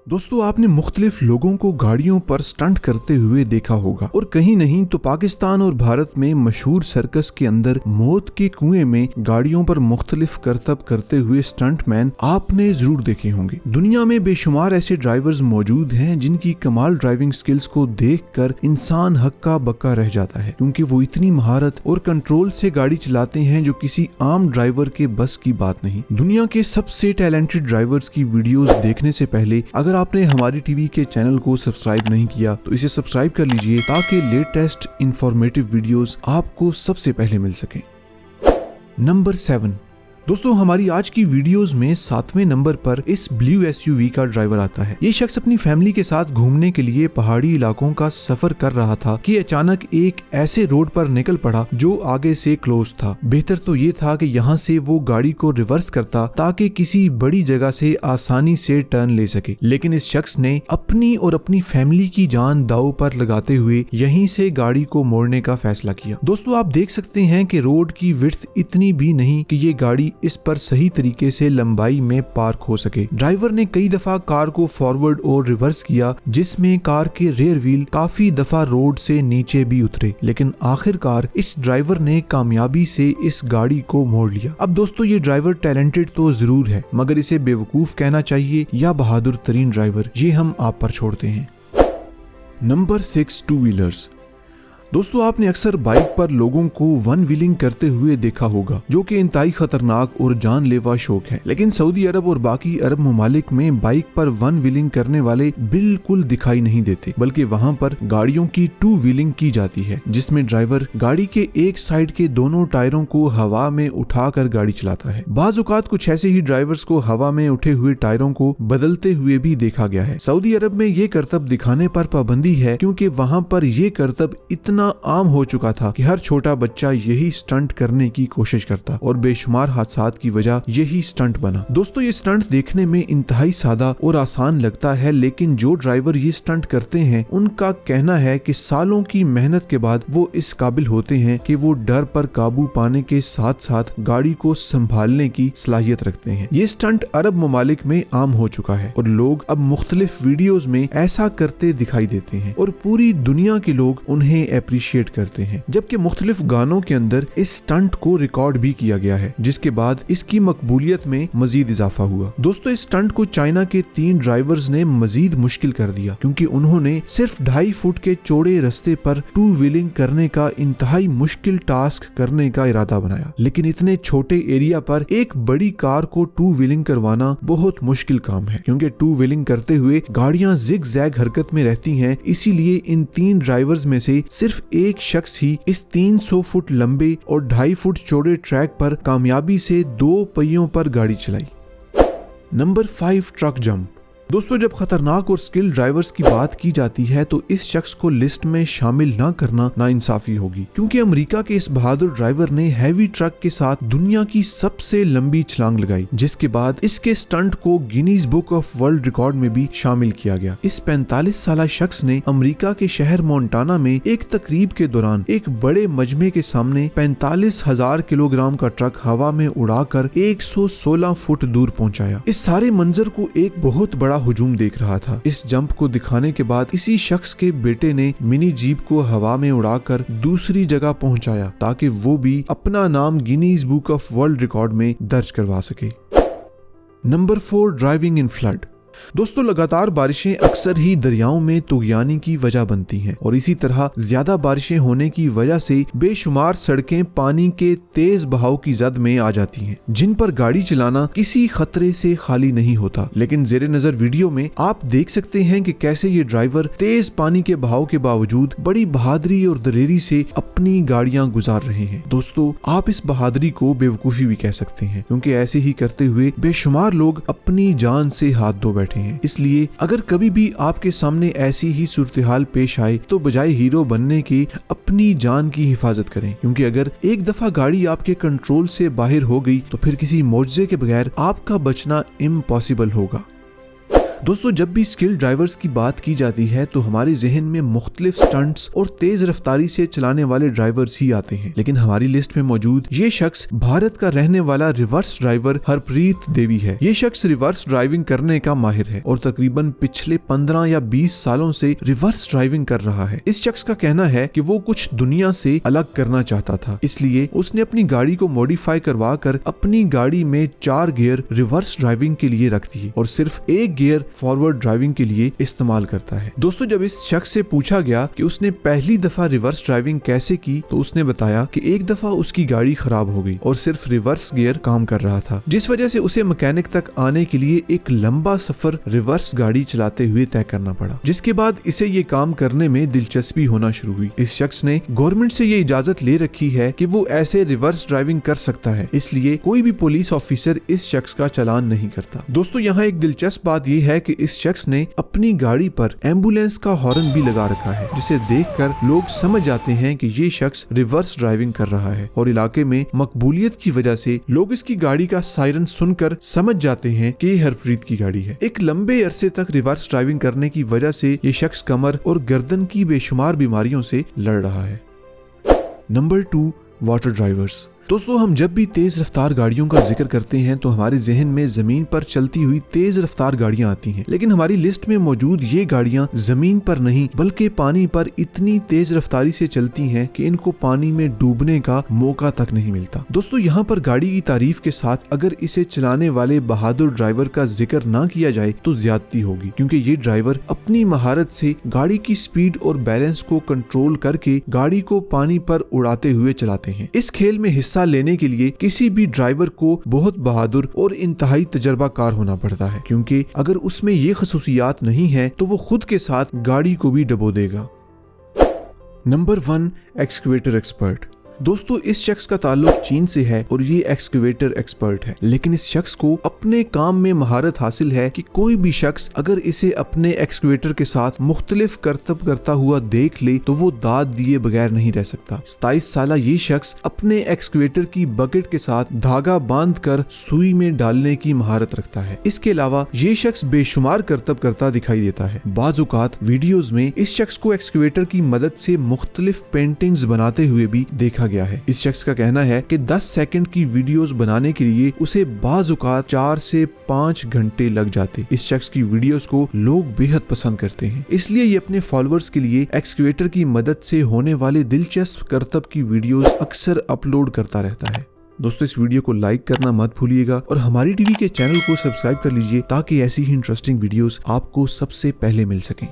दोस्तों आपने मुख्तलिफ लोगों को गाड़ियों पर स्टंट करते हुए देखा होगा और कहीं नहीं तो पाकिस्तान और भारत में मशहूर सर्कस के अंदर मौत के कुएं में गाड़ियों पर मुख्तलिफ करतब करते हुए स्टंटमैन आपने जरूर देखे होंगे। दुनिया में बेशुमार ऐसे ड्राइवर्स मौजूद हैं जिनकी कमाल ड्राइविंग स्किल्स को देखकर इंसान हक्का बक्का रह जाता है, क्योंकि वो इतनी महारत और कंट्रोल से गाड़ी चलाते हैं जो किसी आम ड्राइवर के बस की बात नहीं। दुनिया के सबसे टैलेंटेड ड्राइवर्स की वीडियोस देखने से पहले अगर आपने हमारी टीवी के चैनल को सब्सक्राइब नहीं किया तो इसे सब्सक्राइब कर लीजिए ताकि लेटेस्ट इंफॉर्मेटिव वीडियोस आपको सबसे पहले मिल सके। नंबर 7। दोस्तों हमारी आज की वीडियोस में 7वें नंबर पर इस ब्लू एसयूवी का ड्राइवर आता है। ये शख्स अपनी फैमिली के साथ घूमने के लिए पहाड़ी इलाकों का सफर कर रहा था कि अचानक एक ऐसे रोड पर निकल पड़ा जो आगे से क्लोज था। बेहतर तो ये था कि यहाँ से वो गाड़ी को रिवर्स करता ताकि किसी बड़ी जगह से आसानी से टर्न ले सके, लेकिन इस शख्स ने अपनी और अपनी फैमिली की जान दांव पर लगाते हुए यहीं से गाड़ी को मोड़ने का फैसला किया। दोस्तों आप देख सकते हैं कि रोड की विड्थ इतनी भी नहीं कि ये गाड़ी इस पर सही तरीके से लंबाई में पार्क हो सके। ड्राइवर ने कई दफा कार को फॉरवर्ड और रिवर्स किया, जिसमें कार के रेयर व्हील काफी दफा रोड से नीचे भी उतरे, लेकिन आखिरकार इस ड्राइवर ने कामयाबी से इस गाड़ी को मोड़ लिया। अब दोस्तों ये ड्राइवर टैलेंटेड तो जरूर है, मगर इसे बेवकूफ कहना चाहिए या बहादुर तरीन ड्राइवर, ये हम आप पर छोड़ते हैं। Number 6 two wheelers. दोस्तों आपने अक्सर बाइक पर लोगों को वन व्हीलिंग करते हुए देखा होगा, जो कि इंतहाई खतरनाक और जानलेवा शौक है। लेकिन सऊदी अरब और बाकी अरब ममालिक में बाइक पर वन व्हीलिंग करने वाले बिल्कुल दिखाई नहीं देते, बल्कि वहां पर गाड़ियों की टू व्हीलिंग की जाती है, जिसमें ड्राइवर गाड़ी के एक साइड के दोनों टायरों को हवा में उठाकर गाड़ी चलाता है। बाज़ औक़ात कुछ ऐसे ही ड्राइवर्स को हवा में उठे हुए टायरों को बदलते हुए भी देखा गया है। सऊदी अरब में ये करतब दिखाने पर पाबंदी है, क्योंकि वहां पर ये करतब इतना आम हो चुका था कि हर छोटा बच्चा यही स्टंट करने की कोशिश करता और बेशुमार हादसात की वजह यही स्टंट बना। दोस्तों ये स्टंट देखने में इंतहाई सादा और आसान लगता है, लेकिन जो ड्राइवर ये स्टंट करते हैं उनका कहना है कि सालों की मेहनत के बाद वो इस काबिल होते हैं कि वो डर पर काबू पाने के साथ साथ गाड़ी को संभालने की सलाहियत रखते हैं। ये स्टंट अरब ममालिक में आम हो चुका है और लोग अब मुख्तलिफ वीडियोस में ऐसा करते दिखाई देते हैं और पूरी दुनिया के लोग उन्हें अप्रिशिएट करते हैं, जबकि मुख्तलिफ गानों के अंदर इस स्टंट को रिकॉर्ड भी किया गया है, जिसके बाद इसकी मकबूलियत में मजीद इजाफा हुआ। दोस्तों इस स्टंट को चाइना के 3 ड्राइवर्स ने मजीद मुश्किल कर दिया, क्योंकि उन्होंने सिर्फ 2.5 फुट के चौड़े रास्ते पर टू व्हीलिंग करने का इंतहाई मुश्किल टास्क करने का इरादा बनाया। लेकिन इतने छोटे एरिया पर एक बड़ी कार को टू व्हीलिंग करवाना बहुत मुश्किल काम है, क्योंकि टू व्हीलिंग करते हुए गाड़ियां जिग जैग हरकत में रहती हैं। इसीलिए इन 3 ड्राइवर्स में से सिर्फ एक शख्स ही इस 300 फुट लंबे और 2.5 फुट चौड़े ट्रैक पर कामयाबी से 2 पहियों पर गाड़ी चलाई। Number 5 truck jump. दोस्तों जब खतरनाक और स्किल ड्राइवर्स की बात की जाती है तो इस शख्स को लिस्ट में शामिल न करना नाइंसाफी होगी, क्योंकि अमेरिका के इस बहादुर ड्राइवर ने हैवी ट्रक के साथ दुनिया की सबसे लंबी छलांग लगाई, जिसके बाद इसके स्टंट को Guinness book of world record में भी शामिल किया गया। इस 45 साला शख्स ने अमेरिका के शहर मोन्टाना में एक तकरीब के दौरान एक बड़े मजमे के सामने 45,000 किलोग्राम का ट्रक हवा में उड़ाकर 116 फुट दूर पहुंचाया। इस सारे मंजर को एक बहुत बड़ा हुजूम देख रहा था। इस जंप को दिखाने के बाद इसी शख्स के बेटे ने मिनी जीप को हवा में उड़ाकर दूसरी जगह पहुंचाया, ताकि वो भी अपना नाम Guinness book of world record में दर्ज करवा सके। Number 4 driving in flood. दोस्तों लगातार बारिशें अक्सर ही दरियाओं में तुगयानी की वजह बनती हैं और इसी तरह ज्यादा बारिशें होने की वजह से बेशुमार सड़कें पानी के तेज बहाव की जद में आ जाती हैं, जिन पर गाड़ी चलाना किसी खतरे से खाली नहीं होता। लेकिन जेरे नजर वीडियो में आप देख सकते हैं कि कैसे ये ड्राइवर तेज पानी के बहाव के बावजूद बड़ी बहादुरी और दलेरी से अपनी गाड़ियां गुजार रहे हैं। दोस्तों आप इस बहादुरी को बेवकूफी भी कह सकते हैं, क्योंकि ऐसे ही करते हुए बेशुमार लोग अपनी जान से हाथ धो बैठे हैं। इसलिए अगर कभी भी आपके सामने ऐसी ही सूरत-ए-हाल पेश आए तो बजाय हीरो बनने के अपनी जान की हिफाजत करें, क्योंकि अगर एक दफा गाड़ी आपके कंट्रोल से बाहर हो गई तो फिर किसी मौजज़े के बगैर आपका बचना इम्पॉसिबल होगा। दोस्तों जब भी स्किल्ड ड्राइवर्स की बात की जाती है तो हमारे जहन में मुख्तलिफ स्टंट्स और तेज रफ्तारी से चलाने वाले ड्राइवर्स ही आते हैं, लेकिन हमारी लिस्ट में मौजूद ये शख्स भारत का रहने वाला रिवर्स ड्राइवर हरप्रीत देवी है। ये शख्स रिवर्स ड्राइविंग करने का माहिर है और तकरीबन पिछले 15 या 20 सालों से रिवर्स ड्राइविंग कर रहा है। इस शख्स का कहना है कि वो कुछ दुनिया से अलग करना चाहता था, इसलिए उसने अपनी गाड़ी को मॉडिफाई करवा कर अपनी गाड़ी में 4 गियर रिवर्स ड्राइविंग के लिए रख दिए और सिर्फ 1 गियर फॉरवर्ड ड्राइविंग के लिए इस्तेमाल करता है। दोस्तों जब इस शख्स से पूछा गया कि उसने पहली दफा रिवर्स ड्राइविंग कैसे की तो उसने बताया कि एक दफा उसकी गाड़ी खराब हो गई और सिर्फ रिवर्स गियर काम कर रहा था, जिस वजह से उसे मैकेनिक तक आने के लिए एक लंबा सफर रिवर्स गाड़ी चलाते हुए तय करना पड़ा, जिसके बाद इसे ये काम करने में दिलचस्पी होना शुरू हुई। इस शख्स ने गवर्नमेंट से ये इजाजत ले रखी है कि वो ऐसे रिवर्स ड्राइविंग कर सकता है, इसलिए कोई भी पुलिस ऑफिसर इस शख्स का चालान नहीं करता। दोस्तों यहाँ एक दिलचस्प बात यह है कि इस शख्स ने अपनी गाड़ी पर एम्बुलेंस का हॉर्न भी लगा रखा है, जिसे देखकर लोग समझ जाते हैं कि ये शख्स रिवर्स ड्राइविंग कर रहा है और इलाके में मकबूलियत की वजह से लोग इसकी गाड़ी का सायरन सुनकर समझ जाते हैं कि ये हरप्रीत की गाड़ी है। एक लंबे अरसे तक रिवर्स ड्राइविंग करने की वजह से ये शख्स कमर और गर्दन की बेशुमार बीमारियों से लड़ रहा है। Number 2, water drivers. दोस्तों हम जब भी तेज रफ्तार गाड़ियों का जिक्र करते हैं तो हमारे जहन में जमीन पर चलती हुई तेज रफ्तार गाड़ियां आती हैं, लेकिन हमारी लिस्ट में मौजूद ये गाड़ियां जमीन पर नहीं बल्कि पानी पर इतनी तेज रफ्तारी से चलती हैं कि इनको पानी में डूबने का मौका तक नहीं मिलता। दोस्तों यहाँ पर गाड़ी की तारीफ के साथ अगर इसे चलाने वाले बहादुर ड्राइवर का जिक्र ना किया जाए तो ज्यादती होगी, क्योंकि ये ड्राइवर अपनी महारत से गाड़ी की स्पीड और बैलेंस को कंट्रोल करके गाड़ी को पानी पर उड़ाते हुए चलाते हैं। इस खेल में हिस्सा लेने के लिए किसी भी ड्राइवर को बहुत बहादुर और इंतहाई तजर्बाकार होना पड़ता है, क्योंकि अगर उसमें ये खसूसियात नहीं है तो वो खुद के साथ गाड़ी को भी डबो देगा। Number 1, excavator expert. दोस्तों इस शख्स का ताल्लुक चीन से है और ये एक्सकवेटर एक्सपर्ट है, लेकिन इस शख्स को अपने काम में महारत हासिल है कि कोई भी शख्स अगर इसे अपने एक्सकवेटर के साथ मुख्तलिफ करतब करता हुआ देख ले तो वो दाद दिए बगैर नहीं रह सकता। 27 साला ये शख्स अपने एक्सकवेटर की बकेट के साथ धागा बांध कर सुई में डालने की महारत रखता है। इसके अलावा ये शख्स बेशुमार करतब करता दिखाई देता है। बाज़ औक़ात वीडियोज में इस शख्स को एक्सकवेटर की मदद से मुख्तलिफ पेंटिंग्स बनाते हुए भी देखा गया है। इस शख्स का कहना है कि 10 सेकंड की वीडियोस बनाने के लिए उसे बाज़ औक़ात 4 से 5 घंटे लग जाते। इस शख्स की वीडियोस को लोग बेहद पसंद करते हैं, इसलिए ये अपने फॉलोअर्स के लिए एक्सकवेटर की मदद से होने वाले दिलचस्प करतब की वीडियोस अक्सर अपलोड करता रहता है। दोस्तों इस वीडियो को लाइक करना मत भूलिएगा और हमारी टीवी के चैनल को सब्सक्राइब कर लीजिए ताकि ऐसी ही इंटरेस्टिंग वीडियोस आपको सबसे पहले मिल सकें।